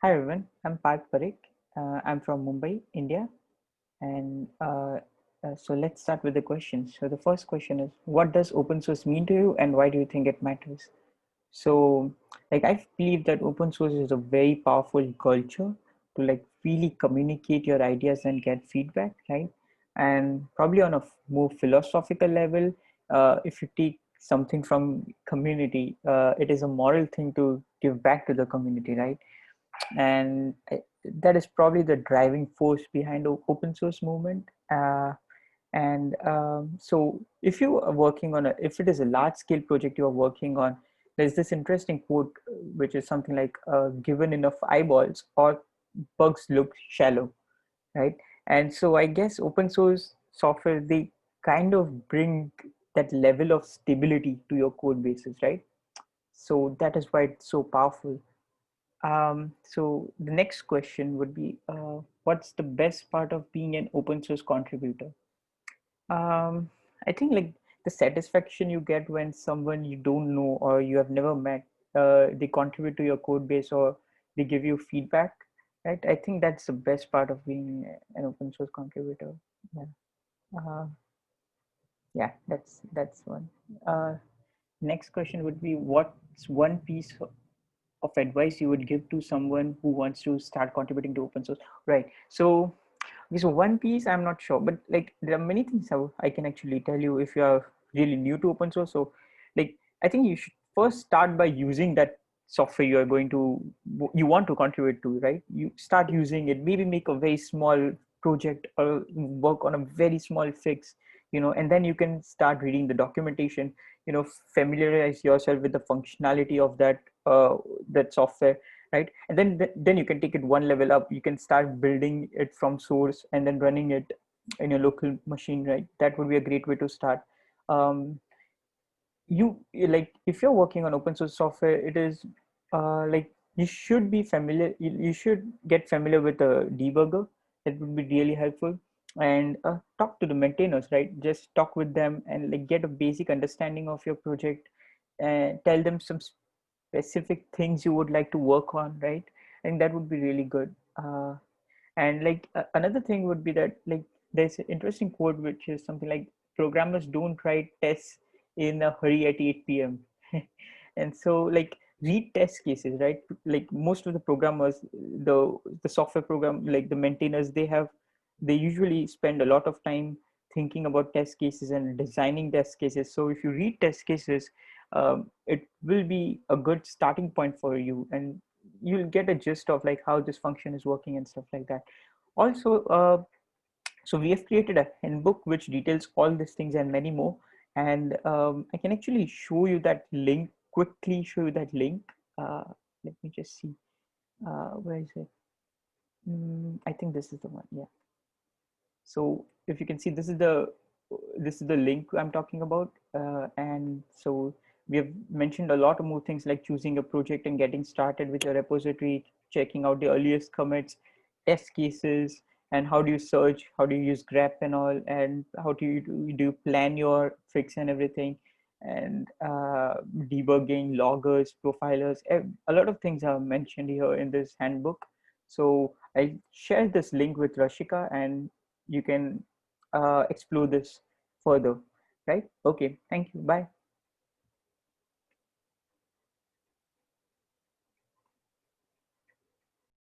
Hi everyone, I'm Parth Parikh. I'm from Mumbai, India. And so let's start with the questions. So the first question is, what does open source mean to you and why do you think it matters? So I believe that open source is a very powerful culture to really communicate your ideas and get feedback, right? And probably on a more philosophical level, if you take something from community, it is a moral thing to give back to the community, right? And that is probably the driving force behind open source movement. So if you are working on if it is a large scale project you are working on, there's this interesting quote which is something like, given enough eyeballs or bugs look shallow, right? And so I guess open source software, they kind of bring that level of stability to your code bases, right? So that is why it's so powerful. So the next question would be, what's the best part of being an open source contributor? Um, I think the satisfaction you get when someone you don't know or you have never met, they contribute to your code base or they give you feedback, right? I think that's the best part of being an open source contributor. Yeah, uh, yeah, that's one. Uh, Next question would be, what's one piece of advice you would give to someone who wants to start contributing to open source? Right. So okay, so one piece I'm not sure, but there are many things I can actually tell you if you are really new to open source. So I think you should first start by using that software you want to contribute to, right? You start using it, maybe make a very small project or work on a very small fix, and then you can start reading the documentation, familiarize yourself with the functionality of that software, right? And then you can take it one level up. You can start building it from source and then running it in your local machine, right? That would be a great way to start. um, if you're working on open source software, it is you should be familiar, you should get familiar with a debugger. That would be really helpful. And talk to the maintainers, right? Just talk with them and get a basic understanding of your project, and tell them some specific things you would like to work on, right? I think that would be really good. And another thing would be that there's an interesting quote which is something like, programmers don't write tests in a hurry at 8 p.m. And so read test cases, right? Like most of the programmers, the software program, the maintainers, they usually spend a lot of time thinking about test cases and designing test cases. So if you read test cases, it will be a good starting point for you, and you'll get a gist of how this function is working and stuff like that. Also, so we have created a handbook which details all these things and many more. And I can actually show you that link, quickly show you that link. uh, Let me just see, where is it? I think this is the one. Yeah. So if you can see, this is the link I'm talking about. And so we have mentioned a lot of more things, like choosing a project and getting started with your repository, checking out the earliest commits, test cases, and how do you search, how do you use grep and all, and how do you plan your fix and everything, and debugging, loggers, profilers. A lot of things are mentioned here in this handbook. So I share this link with Rashika, and you can explore this further, right? Okay, thank you, bye.